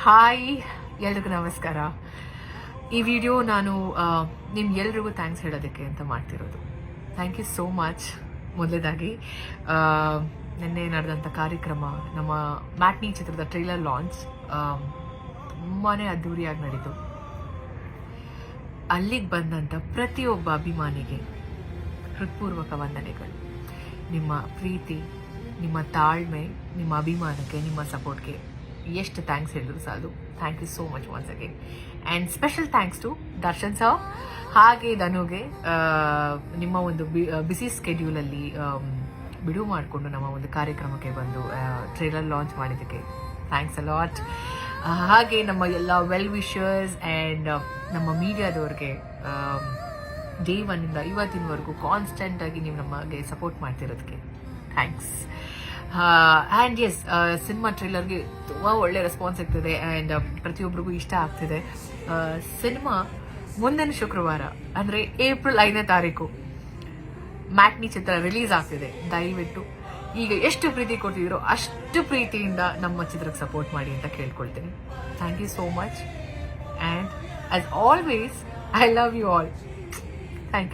Hi, ಎಲ್ರಿಗೂ ನಮಸ್ಕಾರ. ಈ ವಿಡಿಯೋ ನಾನು ನಿಮ್ಗೆಲ್ರಿಗೂ ಥ್ಯಾಂಕ್ಸ್ ಹೇಳೋದಕ್ಕೆ ಅಂತ ಮಾಡ್ತಿರೋದು. Thank you so much. ಮೊದಲೇದಾಗಿ ನಿನ್ನೆ ನಡೆದಂಥ ಕಾರ್ಯಕ್ರಮ, ನಮ್ಮ ಮ್ಯಾಟ್ನಿ ಚಿತ್ರದ ಟ್ರೈಲರ್ ಲಾಂಚ್ ತುಂಬಾ ಅದ್ಧೂರಿಯಾಗಿ ನಡೀತು. ಅಲ್ಲಿಗೆ ಬಂದಂಥ ಪ್ರತಿಯೊಬ್ಬ ಅಭಿಮಾನಿಗೆ ಹೃತ್ಪೂರ್ವಕ ವಂದನೆಗಳು. ನಿಮ್ಮ ಪ್ರೀತಿ, ನಿಮ್ಮ ತಾಳ್ಮೆ, ನಿಮ್ಮ ಅಭಿಮಾನಕ್ಕೆ, ನಿಮ್ಮ ಸಪೋರ್ಟ್ಗೆ ಎಷ್ಟು ಥ್ಯಾಂಕ್ಸ್ ಹೇಳಿದ್ರು ಸಾಲದು. Thank you so much once again. And special thanks to Darshan sir ಹಾಗೆ ಧನುಗೆ, ನಿಮ್ಮ ಒಂದು ಬಿಸಿ ಸ್ಕೆಡ್ಯೂಲಲ್ಲಿ ಬಿಡುವು ಮಾಡಿಕೊಂಡು ನಮ್ಮ ಒಂದು ಕಾರ್ಯಕ್ರಮಕ್ಕೆ ಬಂದು ಟ್ರೈಲರ್ ಲಾಂಚ್ ಮಾಡಿದ್ದಕ್ಕೆ ಥ್ಯಾಂಕ್ಸ್ ಅ ಲಾಟ್. ಹಾಗೆ ನಮ್ಮ ಎಲ್ಲ ವೆಲ್ ವಿಷರ್ಸ್ ಆ್ಯಂಡ್ ನಮ್ಮ ಮೀಡಿಯಾದವ್ರಿಗೆ ಡೇ ಒನ್ನಿಂದ ಇವತ್ತಿನವರೆಗೂ ಕಾನ್ಸ್ಟೆಂಟಾಗಿ ನೀವು ನಮಗೆ ಸಪೋರ್ಟ್ ಮಾಡ್ತಿರೋದಕ್ಕೆ ಥ್ಯಾಂಕ್ಸ್. ಆ್ಯಂಡ್ ಎಸ್, ಸಿನಿಮಾ ಟ್ರೈಲರ್ಗೆ ತುಂಬ ಒಳ್ಳೆ ರೆಸ್ಪಾನ್ಸ್ ಸಿಗ್ತಿದೆ ಆ್ಯಂಡ್ ಪ್ರತಿಯೊಬ್ಬರಿಗೂ ಇಷ್ಟ ಆಗ್ತಿದೆ. ಸಿನಿಮಾ ಮುಂದಿನ ಶುಕ್ರವಾರ ಅಂದರೆ ಏಪ್ರಿಲ್ 5ನೇ ತಾರೀಕು ಮ್ಯಾಟ್ನಿ ಚಿತ್ರ ರಿಲೀಸ್ ಆಗ್ತಿದೆ. ದಯವಿಟ್ಟು ಈಗ ಎಷ್ಟು ಪ್ರೀತಿ ಕೊಡ್ತಿದ್ದೀರೋ ಅಷ್ಟು ಪ್ರೀತಿಯಿಂದ ನಮ್ಮ ಚಿತ್ರಕ್ಕೆ ಸಪೋರ್ಟ್ ಮಾಡಿ ಅಂತ ಕೇಳ್ಕೊಳ್ತೀನಿ. Thank you so much and as always I love you all. Thank you.